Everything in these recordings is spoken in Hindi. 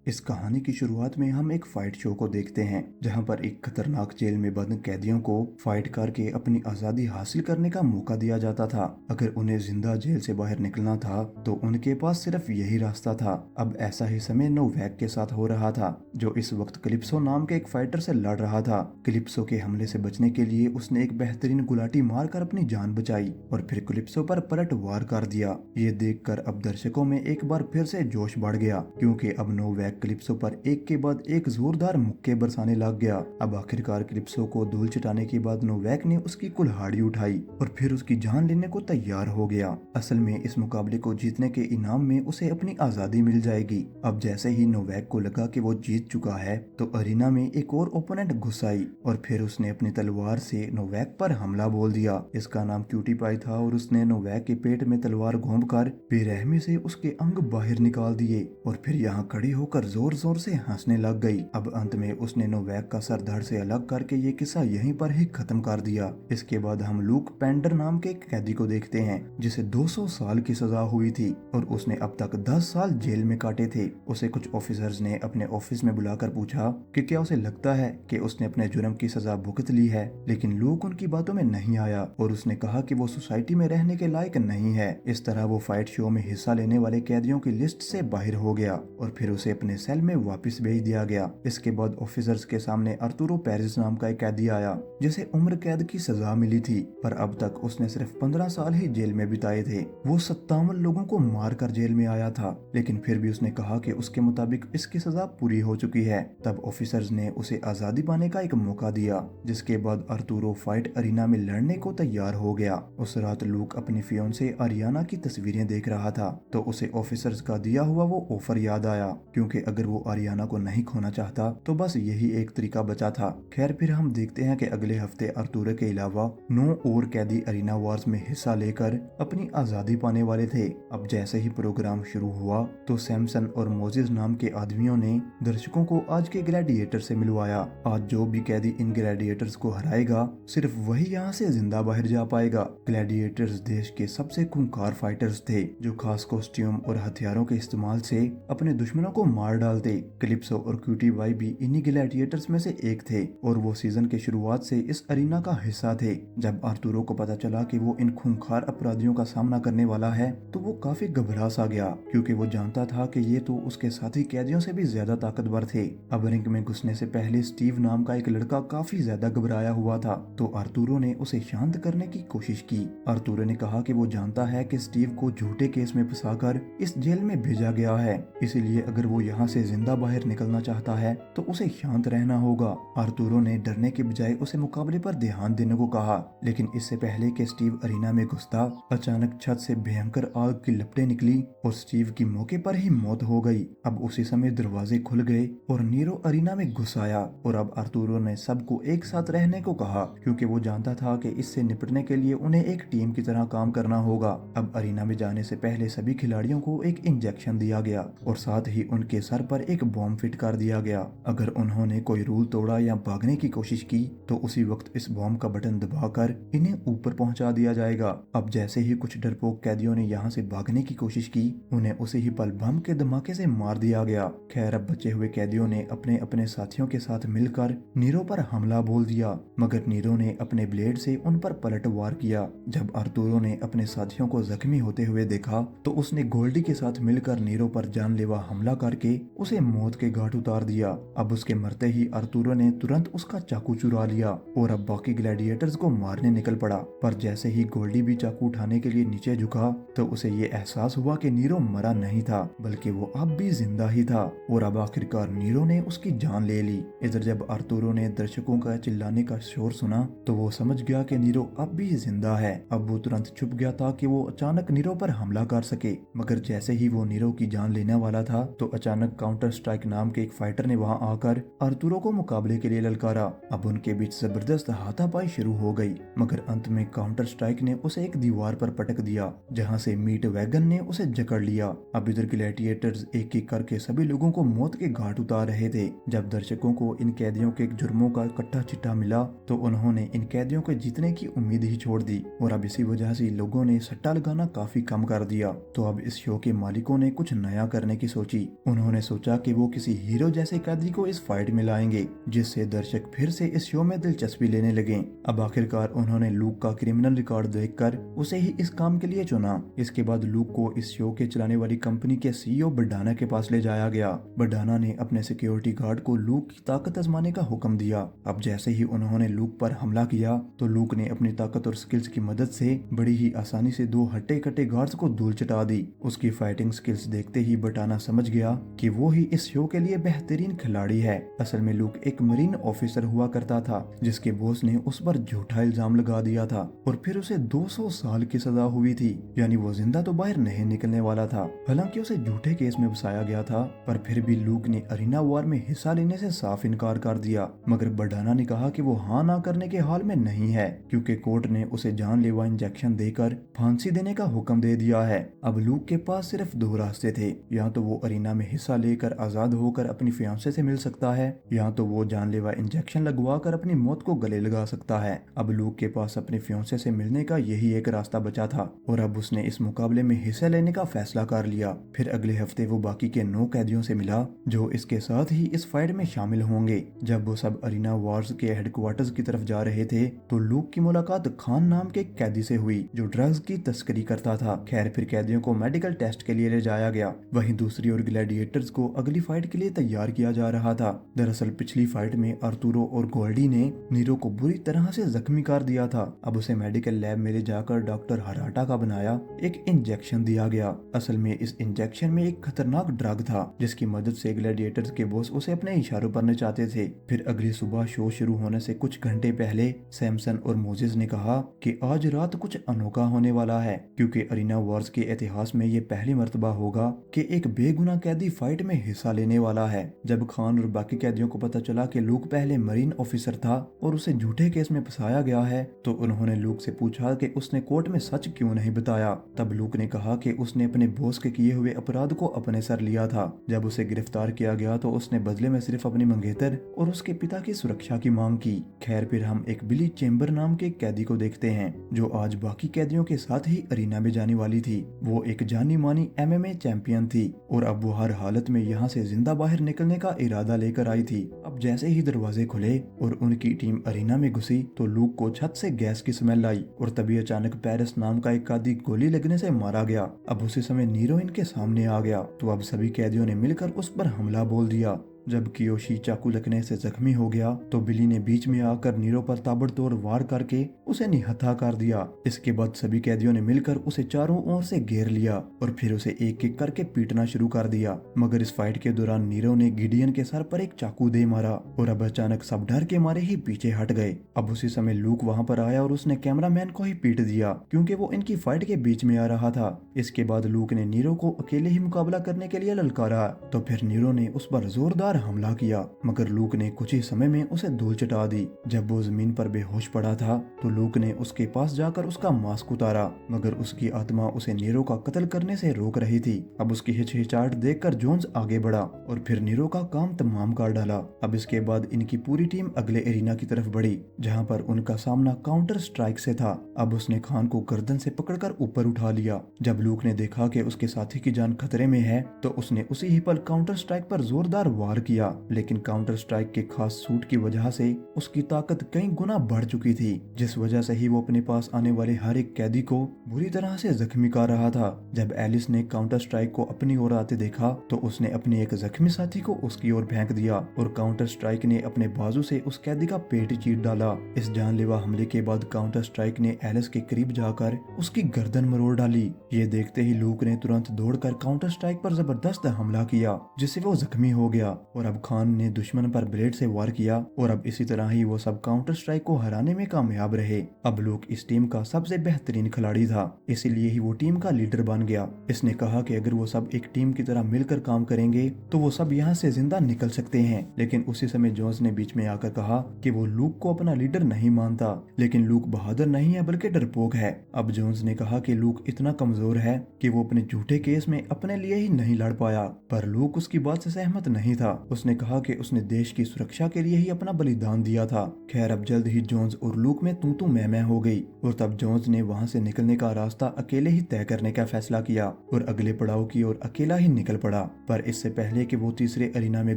इस कहानी की शुरुआत में हम एक फाइट शो को देखते हैं जहां पर एक खतरनाक जेल में बंद कैदियों को फाइट करके अपनी आजादी हासिल करने का मौका दिया जाता था। अगर उन्हें जिंदा जेल से बाहर निकलना था तो उनके पास सिर्फ यही रास्ता था। अब ऐसा ही समय नोवैक के साथ हो रहा था, जो इस वक्त क्लिप्सो नाम के एक फाइटर से लड़ रहा था। क्लिप्सो के हमले से बचने के लिए उसने एक बेहतरीन गुलाटी मारकर अपनी जान बचाई और फिर क्लिप्सो पर पलटवार कर दिया। ये देखकर अब दर्शकों में एक बार फिर से जोश बढ़ गया, क्योंकि अब नोवैक क्लिप्सो पर एक के बाद एक जोरदार मुक्के बरसाने लग गया। अब आखिरकार क्लिप्सो को धूल चटाने के बाद नोवैक ने उसकी कुल्हाड़ी उठाई और फिर उसकी जान लेने को तैयार हो गया। असल में इस मुकाबले को जीतने के इनाम में उसे अपनी आजादी मिल जाएगी। अब जैसे ही नोवैक को लगा कि वो जीत चुका है तो अरीना में एक और ओपोनेंट घुस आई और फिर उसने अपनी तलवार से नोवैक पर हमला बोल दिया। इसका नाम क्यूटी पाई था और उसने नोवैक के पेट में तलवार घोंपकर बेरहमी से उसके अंग बाहर निकाल दिए और फिर यहाँ खड़ी होकर जोर जोर से हंसने लग गई। अब अंत में उसने नोवैक का सर धड़ से अलग करके ये किस्सा यहीं पर ही खत्म कर दिया। इसके बाद हम लूक पेंडर नाम के एक कैदी को देखते हैं जिसे 200 साल की सजा हुई थी और उसने अब तक 10 साल जेल में काटे थे। उसे कुछ ऑफिसर्स ने अपने ऑफिस में बुलाकर पूछा कि क्या उसे लगता है कि उसने अपने जुर्म की सजा भुगत ली है, लेकिन लूक उनकी बातों में नहीं आया और उसने कहा कि वो सोसाइटी में रहने के लायक नहीं है। इस तरह वो फाइट शो में हिस्सा लेने वाले कैदियों की लिस्ट से बाहर हो गया और फिर उसे अपने सेल में वापस भेज दिया गया। इसके बाद ऑफिसर्स के सामने अर्तुरो पेरिस नाम का एक कैदी आया जिसे उम्र कैद की सजा मिली थी, पर अब तक उसने सिर्फ 15 साल ही जेल में बिताए थे। वो 57 लोगों को मारकर जेल में आया था, लेकिन फिर भी उसने कहा कि उसके मुताबिक इसकी सजा पूरी हो चुकी है। तब ऑफिसर्स ने उसे आजादी पाने का एक मौका दिया, जिसके बाद अर्तुरो फाइट अरीना में लड़ने को तैयार हो गया। उस रात लूक अपनी फियोंसे आरियाना की तस्वीरें देख रहा था तो उसे ऑफिसर्स का दिया हुआ वो ऑफर याद आया, क्योंकि अगर वो आरियाना को नहीं खोना चाहता तो बस यही एक तरीका बचा था। खैर फिर हम देखते हैं कि अगले हफ्ते अर्तुरो के अलावा 9 और कैदी अरीना वार्स में हिस्सा लेकर अपनी आजादी पाने वाले थे। अब जैसे ही प्रोग्राम शुरू हुआ तो सैमसन और मोजेस नाम के आदमियों ने दर्शकों को आज के ग्लैडिएटर से मिलवाया। आज जो भी कैदी इन ग्लैडिएटर्स को हराएगा सिर्फ वही यहाँ से जिंदा बाहर जा पाएगा। ग्लैडिएटर्स देश के सबसे खूंखार फाइटर्स थे जो खास कॉस्ट्यूम और हथियारों के इस्तेमाल से अपने दुश्मनों को मार डालते। क्लिप्सो और क्यूटी बाई भी इन्हीं ग्लैडिएटर्स में से एक थे और वो सीजन के शुरुआत से इस अरीना का हिस्सा थे। जब आर्तुरो को पता चला कि वो इन खूंखार अपराधियों का सामना करने वाला है तो वो काफी घबरा सा गया, क्योंकि वो जानता था कि ये तो उसके साथी कैदियों से भी ज्यादा ताकतवर थे। अब रिंग में घुसने से पहले स्टीव नाम का एक लड़का काफी ज्यादा घबराया हुआ था, तो आर्तुरो ने उसे शांत करने की कोशिश की। आर्तुरो ने कहा कि वो जानता है कि स्टीव को झूठे केस में फंसाकर इस जेल में भेजा गया है, इसीलिए अगर वो यहाँ से जिंदा बाहर निकलना चाहता है तो उसे शांत रहना होगा। आर्तुरो ने डरने के बजाय उसे मुकाबले पर ध्यान देने को कहा, लेकिन इससे पहले कि स्टीव अरीना में घुसता अचानक छत से भयंकर आग की लपटें निकली और स्टीव की मौके पर ही मौत हो गई। अब उसी समय दरवाजे खुल गए और नीरो अरीना में घुस आया और अब आर्तुरो ने सबको एक साथ रहने को कहा, क्योंकि वो जानता था कि इससे निपटने के लिए उन्हें एक टीम की तरह काम करना होगा। अब अरीना में जाने से पहले सभी खिलाड़ियों को एक इंजेक्शन दिया गया और साथ ही उनके सर पर एक बॉम्ब फिट कर दिया गया। अगर उन्होंने कोई रूल तोड़ा या भागने की कोशिश की तो उसी वक्त इस बॉम्ब का बटन दबाकर इन्हें ऊपर पहुंचा दिया जाएगा। अब जैसे ही कुछ डरपोक कैदियों ने यहाँ से भागने की कोशिश की, उन्हें उसी ही पल बम के धमाके से मार दिया गया। खैर अब बचे हुए कैदियों ने अपने अपने साथियों के साथ मिलकर नीरो पर हमला बोल दिया, मगर नीरो ने अपने ब्लेड से उन पर पलटवार किया। जब आर्तुरो ने अपने साथियों को जख्मी होते हुए देखा तो उसने गोल्डी के साथ मिलकर नीरो पर जानलेवा हमला करके उसे मौत के घाट उतार दिया। अब उसके मरते ही आर्तुरो ने तुरंत उसका चाकू चुरा लिया और अब बाकी ग्लैडिएटर्स को मारने निकल पड़ा। पर जैसे ही गोल्डी भी चाकू उठाने के लिए नीचे झुका तो उसे ये एहसास हुआ कि नीरो मरा नहीं था, बल्कि वो अब भी जिंदा ही था और अब आखिरकार नीरो ने उसकी जान ले ली। इधर जब आर्तुरो ने दर्शकों का चिल्लाने का शोर सुना तो वो समझ गया कि नीरो अब भी जिंदा है। अब वो तुरंत छुप गया था कि वो अचानक नीरो पर हमला कर सके, मगर जैसे ही वो नीरो की जान लेने वाला था तो अचानक काउंटर स्ट्राइक नाम के एक फाइटर ने वहां आकर आर्तुरो को मुकाबले के लिए ललकारा। अब उनके बीच जबरदस्त हाथापाई शुरू हो गई, मगर अंत में काउंटर स्ट्राइक ने उसे एक दीवार पर पटक दिया, जहां से मीट वैगन ने उसे जकड़ लिया। अब इधर ग्लैडिएटर्स एक एक करके सभी लोगों को मौत के घाट उतार रहे थे। जब दर्शकों को इन कैदियों के जुर्मों का इकट्ठा चिट्ठा मिला तो उन्होंने इन कैदियों के जीतने की उम्मीद ही छोड़ दी और अब इसी वजह से लोगों ने सट्टा लगाना काफी कम कर दिया। तो अब इस शो के मालिकों ने कुछ नया करने की सोची। उन्होंने उन्होंने सोचा कि वो किसी हीरो जैसे कैदी को इस फाइट में लाएंगे जिससे दर्शक फिर से इस शो में दिलचस्पी लेने लगे। अब आखिरकार उन्होंने लूक का क्रिमिनल रिकॉर्ड देखकर उसे ही इस काम के लिए चुना। इसके बाद लूक को इस शो के चलाने वाली कंपनी के सीईओ बडाना के पास ले जाया गया। बडाना ने अपने सिक्योरिटी गार्ड को लूक की ताकत आजमाने का हुक्म दिया। अब जैसे ही उन्होंने लूक पर हमला किया तो लूक ने अपनी ताकत और स्किल्स की मदद से बड़ी ही आसानी से 2 हट्टे कट्टे गार्ड्स को धूल चटा दी। उसकी फाइटिंग स्किल्स देखते ही बडाना समझ गया कि वो ही इस शो के लिए बेहतरीन खिलाड़ी है। असल में लूक एक मरीन ऑफिसर हुआ करता था जिसके बॉस ने उस पर झूठा इल्जाम लगा दिया था और फिर उसे 200 साल की सजा हुई थी, यानी वो जिंदा तो बाहर नहीं निकलने वाला था। हालांकि उसे झूठे केस में फंसाया गया था, पर फिर भी लूक ने अरीना वॉर में हिस्सा लेने से साफ इनकार कर दिया। मगर बडाना ने कहा कि वो हाँ ना करने के हाल में नहीं है क्योंकि कोर्ट ने उसे जानलेवा इंजेक्शन देकर फांसी देने का हुक्म दे दिया है। अब लूक के पास सिर्फ 2 रास्ते थे, या तो वो अरीना में हिस्सा लेकर आजाद होकर अपनी फियांसे से मिल सकता है, या तो वो जानलेवा इंजेक्शन लगवा कर अपनी मौत को गले लगा सकता है। अब लूक के पास अपने फियांसे से मिलने का यही एक रास्ता बचा था और अब उसने इस मुकाबले में हिस्सा लेने का फैसला कर लिया। फिर अगले हफ्ते वो बाकी के 9 कैदियों से मिला जो इसके साथ ही इस फाइट में शामिल होंगे। जब वो सब अरीना वॉर्स के हेडक्वार्टर्स की तरफ जा रहे थे तो लूक की मुलाकात खान नाम के कैदी से हुई जो ड्रग्स की तस्करी करता था। खैर फिर कैदियों को मेडिकल टेस्ट के लिए ले जाया गया। वहीं दूसरी ओर ग्लैडिएटर्स को अगली फाइट के लिए तैयार किया जा रहा था। दरअसल पिछली फाइट में आर्तुरो और गोल्डी ने नीरो को बुरी तरह से जख्मी कर दिया था। अब उसे मेडिकल लैब में ले जाकर डॉक्टर हराटा का बनाया एक इंजेक्शन दिया गया। असल में इस इंजेक्शन में एक खतरनाक ड्रग था जिसकी मदद से ग्लैडिएटर्स के बॉस उसे अपने इशारों पर नचाते थे। फिर अगली सुबह शो शुरू होने से कुछ घंटे पहले सैमसन और मोजेस ने कहा कि आज रात कुछ अनोखा होने वाला है क्योंकि अरीना वॉर्स के इतिहास में ये पहली मर्तबा होगा कि एक बेगुनाह कैदी फाइट में हिस्सा लेने वाला है। जब खान और बाकी कैदियों को पता चला कि लूक पहले मरीन ऑफिसर था और उसे झूठे केस में फंसाया गया है तो उन्होंने लूक से पूछा कि उसने कोर्ट में सच क्यों नहीं बताया। तब लूक ने कहा कि उसने अपने बॉस के किए हुए अपराध को अपने सर लिया था। जब उसे गिरफ्तार किया गया तो उसने बदले में सिर्फ अपनी मंगेतर और उसके पिता की सुरक्षा की मांग की। खैर फिर हम एक बिली चेम्बर नाम के कैदी को देखते हैं जो आज बाकी कैदियों के साथ ही अरीना में जाने वाली थी। वो एक जानी मानी MMA चैंपियन थी और अब वो हर हालत में यहाँ से जिंदा बाहर निकलने का इरादा लेकर आई थी। अब जैसे ही दरवाजे खुले और उनकी टीम अरीना में घुसी तो लूक को छत से गैस की स्मेल आई और तभी अचानक पेरिस नाम का एक कैदी गोली लगने से मारा गया। अब उसी समय नीरो इनके सामने आ गया तो अब सभी कैदियों ने मिलकर उस पर हमला बोल दिया। जब कियोशी चाकू लगने से जख्मी हो गया तो बिली ने बीच में आकर नीरो पर ताबड़तोड़ वार करके उसे निहत्था कर दिया। इसके बाद सभी कैदियों ने मिलकर उसे चारों ओर से घेर लिया और फिर उसे एक एक करके पीटना शुरू कर दिया। मगर इस फाइट के दौरान नीरो ने गिडियन के सर पर एक चाकू दे मारा और अब अचानक सब डर के मारे ही पीछे हट गए। अब उसी समय लूक वहाँ पर आया और उसने कैमरामैन को ही पीट दिया क्योंकि वो इनकी फाइट के बीच में आ रहा था। इसके बाद लूक ने नीरो को अकेले ही मुकाबला करने के लिए ललकारा तो फिर नीरो ने उस पर जोरदार हमला किया मगर लूक ने कुछ ही समय में उसे धूल चटा दी। जब वो जमीन पर बेहोश पड़ा था तो लूक ने उसके पास जाकर उसका मास्क उतारा मगर उसकी आत्मा उसे नीरो का कत्ल करने से रोक रही थी। अब उसकी हिचकिचाहट देखकर जोन्स आगे बढ़ा और फिर नीरो का काम तमाम कर डाला। अब इसके बाद इनकी पूरी टीम अगले एरिना की तरफ बढ़ी जहाँ पर उनका सामना काउंटर स्ट्राइक से था। अब उसने खान को गर्दन से पकड़कर ऊपर उठा लिया। जब लूक ने देखा कि उसके साथी की जान खतरे में है तो उसने उसी ही पल काउंटर स्ट्राइक पर जोरदार वार किया लेकिन काउंटर स्ट्राइक के खास सूट की वजह से उसकी ताकत कई गुना बढ़ चुकी थी जिस वजह से ही वो अपने पास आने वाले हर एक कैदी को बुरी तरह से जख्मी कर रहा था। जब एलिस ने काउंटर स्ट्राइक को अपनी ओर आते देखा तो उसने अपने एक जख्मी साथी को उसकी ओर फेंक दिया और काउंटर स्ट्राइक ने अपने बाजू से उस कैदी का पेट चीर डाला। इस जानलेवा हमले के बाद काउंटर स्ट्राइक ने एलिस के करीब जाकर उसकी गर्दन मरोड़ डाली। ये देखते ही लूक ने तुरंत दौड़कर काउंटर स्ट्राइक पर जबरदस्त हमला किया जिससे वो जख्मी हो गया और अब खान ने दुश्मन पर ब्लेड से वार किया और अब इसी तरह ही वो सब काउंटर स्ट्राइक को हराने में कामयाब रहे। अब लूक इस टीम का सबसे बेहतरीन खिलाड़ी था इसीलिए ही वो टीम का लीडर बन गया। इसने कहा कि अगर वो सब एक टीम की तरह मिलकर काम करेंगे तो वो सब यहाँ से जिंदा निकल सकते हैं। लेकिन उसी समय जोन्स ने बीच में आकर कहा कि वो लूक को अपना लीडर नहीं मानता लेकिन लूक बहादुर नहीं है बल्कि डरपोक है। अब जोन्स ने कहा कि लूक इतना कमजोर है कि वो अपने झूठे केस में अपने लिए ही नहीं लड़ पाया पर लूक उसकी बात से सहमत नहीं था। उसने कहा कि उसने देश की सुरक्षा के लिए ही अपना बलिदान दिया था। खैर अब जल्द ही जोन्स और लूक में तू मैं हो गई और तब जोन्स ने वहां से निकलने का रास्ता अकेले ही तय करने का फैसला किया और अगले पड़ाव की ओर अकेला ही निकल पड़ा। पर इससे पहले कि वो तीसरे अरीना में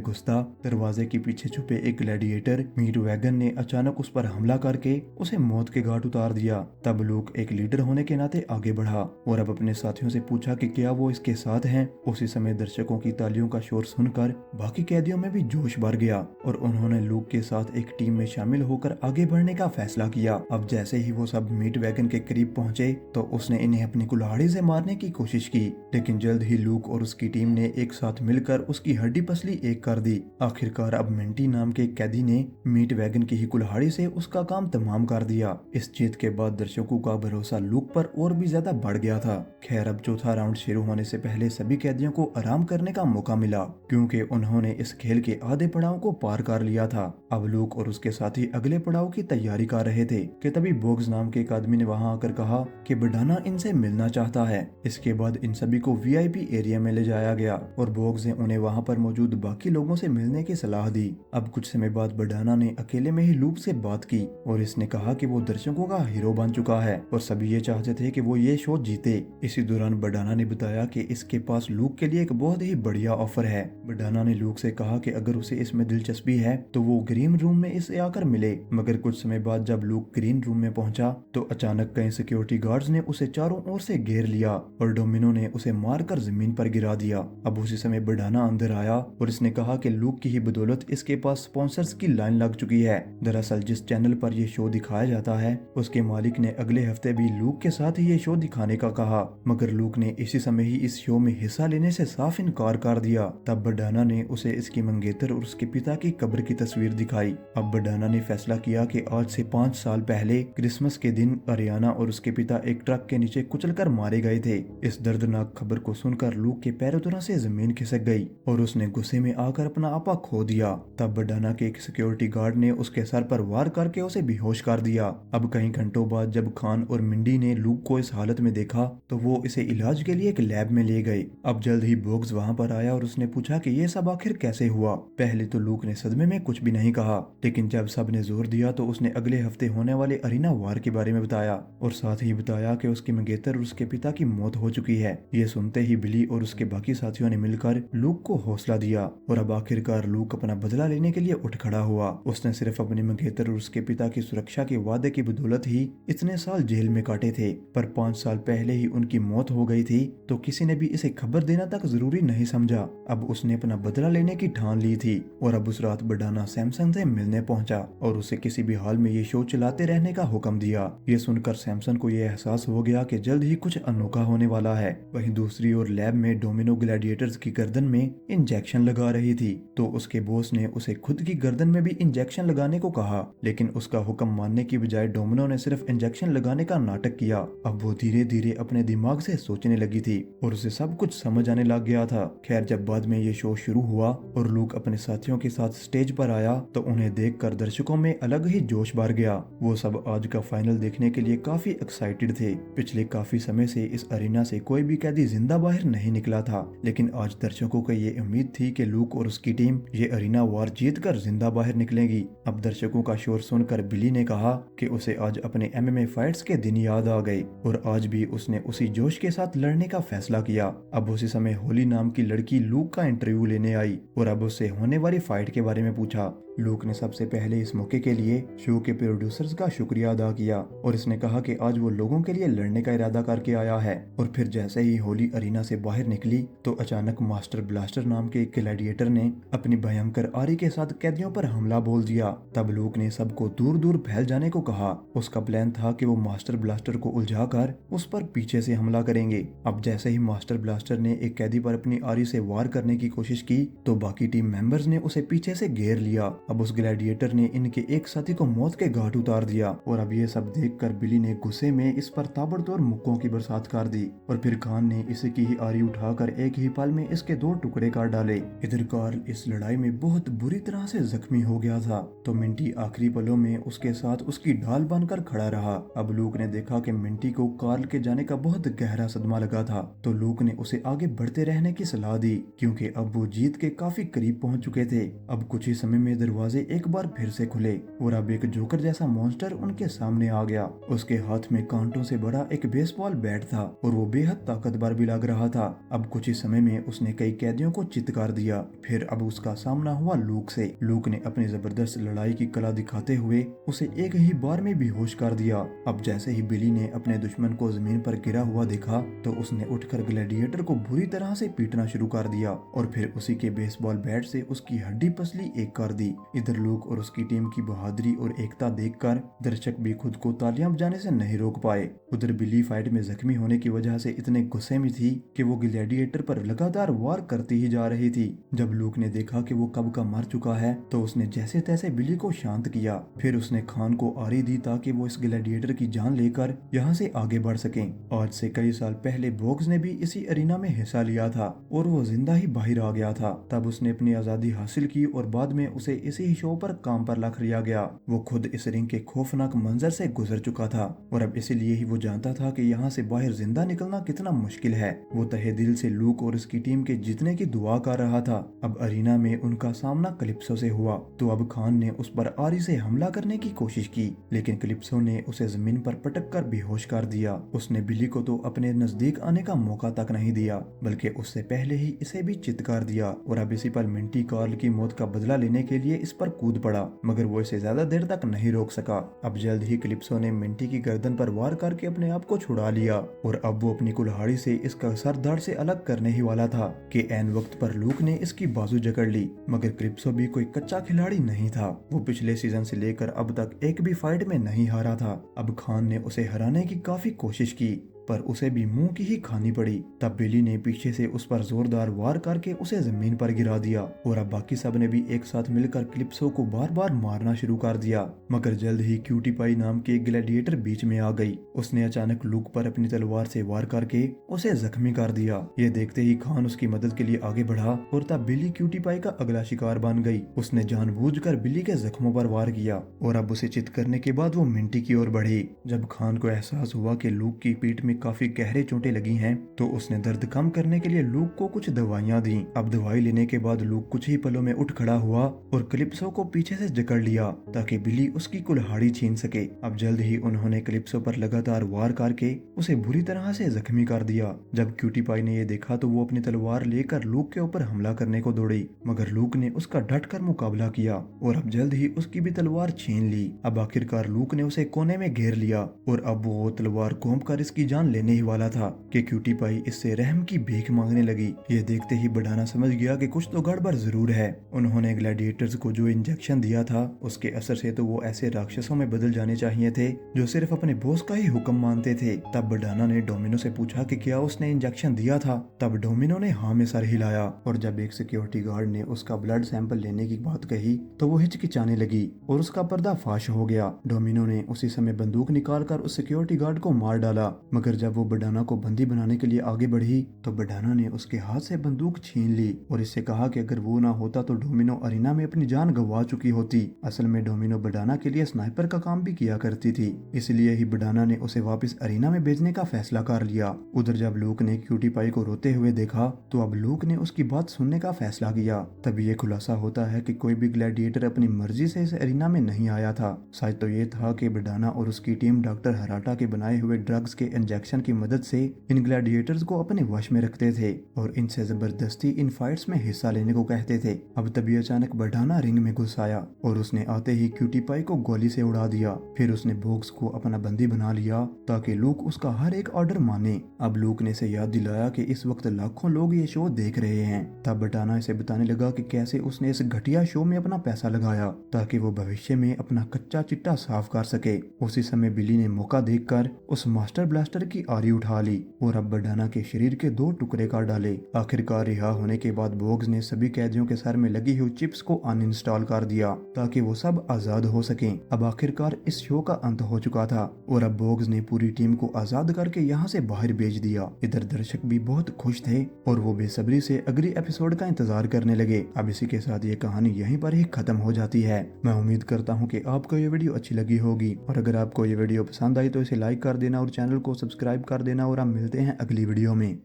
घुसता, दरवाजे के पीछे छुपे एक ग्लैडिएटर मीट वैगन ने अचानक उस पर हमला करके उसे मौत के घाट उतार दिया। तब लूक एक लीडर होने के नाते आगे बढ़ा और अब अपने साथियों से पूछा कि क्या वो इसके साथ हैं। उसी समय दर्शकों की तालियों का शोर सुनकर बाकी कैदियों में भी जोश भर गया और उन्होंने लूक के साथ एक टीम में शामिल होकर आगे बढ़ने का फैसला किया। अब जैसे ही वो सब मीट वैगन के करीब पहुंचे तो उसने इन्हें अपनी कुल्हाड़ी से मारने की कोशिश की, लेकिन जल्द ही लूक और उसकी टीम ने एक साथ मिलकर उसकी हड्डी पसली एक कर दी। आखिरकार अब मिंटी नाम के कैदी ने मीट वैगन की ही कुल्हाड़ी से उसका काम तमाम कर दिया। इस जीत के बाद दर्शकों का भरोसा लूक पर और भी ज्यादा बढ़ गया था। खैर अब चौथा राउंड शुरू होने से पहले सभी कैदियों को आराम करने का मौका मिला, क्योंकि उन्होंने इस खेल के आधे पड़ाव को पार कर लिया था। अब लूक और उसके साथी अगले पड़ाव की तैयारी कर रहे थे कि तभी बोग्स नाम के एक आदमी ने वहां आकर कहा कि बडाना इनसे मिलना चाहता है। इसके बाद इन सभी को वीआईपी एरिया में ले जाया गया और बोग्स ने उन्हें वहां पर मौजूद बाकी लोगों से मिलने की सलाह दी। अब कुछ समय बाद बडाना ने अकेले में ही लूक से बात की और इसने कहा कि वो दर्शकों का हीरो बन चुका है और सभी ये चाहते थे कि वो ये शो जीते। इसी दौरान बडाना ने बताया कि इसके पास लूक के लिए एक बहुत ही बढ़िया ऑफर है। बडाना ने लूक से कहा कि अगर उसे इसमें दिलचस्पी है तो वो ग्रीन रूम में इसे आकर मिले। मगर कुछ समय बाद जब लूक ग्रीन रूम में पहुंचा तो अचानक कई सिक्योरिटी गार्ड्स ने उसे चारों ओर से घेर लिया और डोमिनो ने उसे मारकर जमीन पर गिरा दिया। अब उसी समय बडाना अंदर आया और इसने कहा कि लूक की ही बदौलत इसके पास स्पॉन्सर्स की लाइन लग चुकी है। दरअसल जिस चैनल पर ये शो दिखाया जाता है उसके मालिक ने अगले हफ्ते भी लूक के साथ ही ये शो दिखाने का कहा, मगर लूक ने इसी समय ही इस शो में हिस्सा लेने से साफ इनकार कर दिया। तब बडाना ने उसे इसकी मंगेतर और उसके पिता की कब्र की तस्वीर दिखाई। अब बडाना ने फैसला किया कि आज से 5 साल पहले क्रिसमस के दिन अरियाना और उसके पिता एक ट्रक के नीचे कुचलकर मारे गए थे। इस दर्दनाक खबर को सुनकर लूक के पैरों तरह से जमीन खिसक गई और उसने गुस्से में आकर अपना आपा खो दिया। तब बडाना के एक सिक्योरिटी गार्ड ने उसके सर पर वार करके उसे बेहोश कर दिया। अब कई घंटों बाद जब खान और मिंडी ने लूक को इस हालत में देखा तो वो इसे इलाज के लिए एक लैब में ले गए। अब जल्द ही बोग्स वहां पर आया और उसने पूछा कि ये सब आखिर कैसे हुआ। पहले तो लूक ने सदमे में कुछ भी नहीं कहा, लेकिन जब सब ने जोर दिया तो उसने अगले हफ्ते होने वाले अरीना वार के बारे में बताया और साथ ही बताया कि उसकी मंगेतर और उसके पिता की मौत हो चुकी है। ये सुनते ही बिली और उसके बाकी साथियों ने मिलकर लूक को हौसला दिया और अब आखिरकार लूक अपना बदला लेने के लिए उठ खड़ा हुआ। उसने सिर्फ अपनी मंगेतर और उसके पिता की सुरक्षा के वादे की बदौलत ही इतने साल जेल में काटे थे, पर 5 साल पहले ही उनकी मौत हो गई थी तो किसी ने भी इसे खबर देना तक जरूरी नहीं समझा। अब उसने अपना बदला लेने की ठान ली थी और अब उस रात बडाना सैमसन से मिलने पहुंचा और उसे किसी भी हाल में ये शो चलाते रहने का हुक्म दिया। ये सुनकर सैमसन को यह एहसास हो गया कि जल्द ही कुछ अनोखा होने वाला है। वहीं दूसरी ओर लैब में डोमिनो ग्लैडिएटर्स की गर्दन में इंजेक्शन लगा रही थी तो उसके बॉस ने उसे खुद की गर्दन में भी इंजेक्शन लगाने को कहा, लेकिन उसका हुक्म मानने की बजाय डोमिनो ने सिर्फ इंजेक्शन लगाने का नाटक किया। अब वो धीरे धीरे अपने दिमाग से सोचने लगी थी और उसे सब कुछ समझ आने लग गया था। खैर जब बाद में ये शो शुरू हुआ और लूक अपने साथियों के साथ स्टेज पर आया तो उन्हें देखकर दर्शकों में अलग ही जोश भर गया। वो सब आज का फाइनल देखने के लिए काफी एक्साइटेड थे। पिछले काफी समय से इस अरीना से कोई भी कैदी जिंदा बाहर नहीं निकला था, लेकिन आज दर्शकों को ये उम्मीद थी कि लूक और उसकी टीम ये अरीना वार जीतकर जिंदा बाहर निकलेगी। अब दर्शकों का शोर सुनकर बिली ने कहा कि उसे आज अपने एमएमए फाइट्स के दिन याद आ गए और आज भी उसने उसी जोश के साथ लड़ने का फैसला किया। अब उसी समय होली नाम की लड़की लूक का इंटरव्यू लेने आई और अब उससे होने वाली फाइट के बारे में पूछा। लूक ने सबसे पहले इस मौके के लिए शो के प्रोड्यूसर्स का शुक्रिया अदा किया और इसने कहा कि आज वो लोगों के लिए लड़ने का इरादा करके आया है। और फिर जैसे ही होली अरीना से बाहर निकली तो अचानक मास्टर ब्लास्टर नाम के एक ग्लैडिएटर ने अपनी भयंकर आरी के साथ कैदियों पर हमला बोल दिया। तब लूक ने सबको दूर दूर फैल जाने को कहा। उसका प्लान था कि वो मास्टर ब्लास्टर को उलझाकर उस पर पीछे से हमला करेंगे। अब जैसे ही मास्टर ब्लास्टर ने एक कैदी पर अपनी आरी से वार करने की कोशिश की तो बाकी टीम मेंबर्स ने उसे पीछे से घेर लिया। अब उस ग्लैडिएटर ने इनके एक साथी को मौत के घाट उतार दिया और अब ये सब देखकर बिली ने गुस्से में इस पर ताबड़तोड़ मुक्कों की बरसात कर दी और फिर खान ने इसी की ही आरी उठाकर एक ही पल में इसके 2 टुकड़े कर डाले। इधर कार्ल इस लड़ाई में बहुत बुरी तरह से जख्मी हो गया था तो मिंटी आखिरी पलों में उसके साथ उसकी ढाल बनकर खड़ा रहा। अब लूक ने देखा कि मिंटी को कार्ल के जाने का बहुत गहरा सदमा लगा था तो लूक ने उसे आगे बढ़ते रहने की सलाह दी क्योंकि अब वो जीत के काफी काफी करीब पहुंच चुके थे। अब कुछ ही समय में दरवाजे एक बार फिर से खुले और अब एक जोकर जैसा मॉन्स्टर उनके सामने आ गया। उसके हाथ में कांटों से बड़ा एक बेसबॉल बैट था और वो बेहद ताकतवर भी लग रहा था। अब कुछ ही समय में उसने कई कैदियों को चित्कार दिया। फिर अब उसका सामना हुआ लूक से। लूक ने अपनी जबरदस्त लड़ाई की कला दिखाते हुए उसे एक ही बार में बेहोश कर दिया। अब जैसे ही बिली ने अपने दुश्मन को जमीन पर गिरा हुआ देखा तो उसने उठकर ग्लैडिएटर को बुरी तरह से पीटना शुरू कर दिया और फिर उसी के बेसबॉल बैट से उसकी हड्डी पसली एक कर दी। इधर लूक और उसकी टीम की बहादुरी और एकता देखकर दर्शक भी खुद को तालियां बजाने से नहीं रोक पाए। उधर बिली फाइट में जख्मी होने की वजह से इतने गुस्से में थी कि वो ग्लैडिएटर पर लगातार वार करती ही जा रही थी। जब लूक ने देखा कि वो कब का मर चुका है तो उसने जैसे तैसे बिली को शांत किया। फिर उसने खान को आरी दी ताकि वो इस ग्लैडिएटर की जान लेकर यहाँ से आगे बढ़ सकें। आज से कई साल पहले बॉक्स ने भी इसी अरीना में हिस्सा लिया था और वो जिंदा ही बाहर आ गया था। तब उसने अपनी आजादी हासिल की और बाद में उसे इसी ही शो पर काम पर रख लिया गया। वो खुद इस रिंग के खौफनाक मंजर से गुजर चुका था और अब इसीलिए ही वो जानता था कि यहाँ से बाहर जिंदा निकलना कितना मुश्किल है। वो तहे दिल से लूक और उसकी टीम के जीतने की दुआ कर रहा था। अब अरीना में उनका सामना कलिप्सो से हुआ तो अब खान ने उस पर आरी से हमला करने की कोशिश की, लेकिन कलिप्सो ने उसे जमीन पर पटक कर बेहोश कर दिया। उसने बिली को तो अपने नजदीक आने का मौका तक नहीं दिया बल्कि उससे पहले ही इसे भी चित्कार दिया और अब इसी पर मिंटी कार्ल की मौत का बदला लेने के लिए इस पर कूद पड़ा, मगर वो इसे ज्यादा देर तक नहीं रोक सका। अब जल्द ही कलिप्सो ने मिंटी की गर्दन पर वार करके अपने आप को छुड़ा लिया और अब वो अपनी कुल्हाड़ी से इसका सर धड़ से अलग करने ही वाला था कि ऐन वक्त पर लूक ने इसकी बाजू जकड़ ली। मगर कलिप्सो भी कोई कच्चा खिलाड़ी नहीं था। वो पिछले सीजन से लेकर अब तक एक भी फाइट में नहीं हारा था। अब खान ने उसे हराने की काफी कोशिश की पर उसे भी मुंह की ही खानी पड़ी। तब बिली ने पीछे से उस पर जोरदार वार करके उसे जमीन पर गिरा दिया और अब बाकी सब ने भी एक साथ मिलकर क्लिप्सो को बार बार मारना शुरू कर दिया। मगर जल्द ही क्यूटी पाई नाम की एक ग्लैडिएटर बीच में आ गई। उसने अचानक लूक पर अपनी तलवार से वार करके उसे जख्मी कर दिया। ये देखते ही खान उसकी मदद के लिए आगे बढ़ा और तब बिली क्यूटी पाई का अगला शिकार बन गई। उसने जानबूझकर बिली के जख्मों पर वार किया और अब उसे चित करने के बाद वो मिंटी की ओर बढ़ी। जब खान को एहसास हुआ कि लूक की पीठ में काफी गहरे चोटें लगी हैं तो उसने दर्द कम करने के लिए लूक को कुछ दवाइयां दी। अब दवाई लेने के बाद लूक कुछ ही पलों में उठ खड़ा हुआ और कलिप्सो को पीछे से जकड़ लिया ताकि बिली उसकी कुल्हाड़ी छीन सके। अब जल्द ही उन्होंने कलिप्सो पर लगातार वार करके उसे बुरी तरह से जख्मी कर दिया। जब क्यूटी पाई ने यह देखा तो वो अपनी तलवार लेकर लूक के ऊपर हमला करने को दौड़ी, मगर लूक ने उसका डट कर मुकाबला किया और अब जल्द ही उसकी भी तलवार छीन ली। अब आखिरकार लूक ने उसे कोने में घेर लिया और अब वो तलवार घोंप कर इसकी जान लेने ही वाला था कि क्यूटी पाई इससे रहम की भीख मांगने लगी। ये देखते ही बढ़ाना समझ गया कि कुछ तो गड़बड़ जरूर है। उन्होंने ग्लैडिएटर्स को जो इंजेक्शन दिया था उसके असर से तो वो ऐसे राक्षसों में बदल जाने चाहिए थे जो सिर्फ अपने बॉस का ही हुक्म मानते थे। तब बढ़ाना ने डोमिनो से पूछा कि क्या उसने इंजेक्शन दिया था। तब डोमिनो ने हाँ में सर हिलाया और जब एक सिक्योरिटी गार्ड ने उसका ब्लड सैंपल लेने की बात कही तो वो हिचकिचाने लगी और उसका पर्दाफाश हो गया। डोमिनो ने उसी समय बंदूक निकालकर उस सिक्योरिटी गार्ड को मार डाला, मगर जब वो बढ़ाना को बंदी बनाने के लिए आगे बढ़ी तो बढ़ाना ने उसके हाथ से बंदूक छीन ली और इससे कहा कि अगर वो ना होता तो डोमिनो अरीना में अपनी जान गंवा चुकी होती। असल में डोमिनो बढ़ाना के लिए स्नाइपर का काम भी किया करती थी, इसलिए ही बढ़ाना ने उसे वापस अरीना में भेजने का फैसला कर लिया। उधर जब लूक ने क्यूटी पाई को रोते हुए देखा तो अब लूक ने उसकी बात सुनने का फैसला किया। तभी ये खुलासा होता है कि कोई भी ग्लैडिएटर अपनी मर्जी से इस अरीना में नहीं आया था। शायद तो ये था कि बढ़ाना और उसकी टीम डॉक्टर हराटा के बनाए हुए ड्रग्स के इंजेक्शन की मदद से इन ग्लैडिएटर्स को अपने वश में रखते थे और इनसे जबरदस्ती इन फाइट्स में हिस्सा लेने को कहते थे। अब तभी अचानक बढ़ाना रिंग में घुस आया और उसने आते ही क्यूटी पाई को गोली से उड़ा दिया। फिर उसने बॉक्स को अपना बंदी बना लिया ताकि लूक उसका हर एक ऑर्डर माने। अब लूक ने इसे याद दिलाया कि इस वक्त लाखों लोग ये शो देख रहे हैं। तब बढ़ाना इसे बताने लगा कि कैसे उसने इस घटिया शो में अपना पैसा लगाया ताकि वो भविष्य में अपना कच्चा चिट्टा साफ कर सके। उसी समय बिली ने मौका देखकर उस मास्टर ब्लास्टर की आरी उठा ली और अब बढ़ाना के शरीर के 2 टुकड़े कर डाले। आखिरकार रिहा होने के बाद बॉक्स ने सभी कैदियों के सर में लगी हुई चिप्स को अनइंस्टॉल कर दिया ताकि वो सब आजाद हो सकें। अब आखिरकार इस शो का अंत हो चुका था और अब बॉक्स ने पूरी टीम को आजाद करके यहाँ से बाहर भेज दिया। इधर दर्शक भी बहुत खुश थे और वो बेसब्री से अगली एपिसोड का इंतजार करने लगे। अब इसी के साथ ये कहानी यहीं पर ही खत्म हो जाती है। मैं उम्मीद करता हूँ कि आपको ये वीडियो अच्छी लगी होगी और अगर आपको ये वीडियो पसंद आई तो इसे लाइक कर देना और चैनल को सब्सक्राइब कर देना और हम मिलते हैं अगली वीडियो में।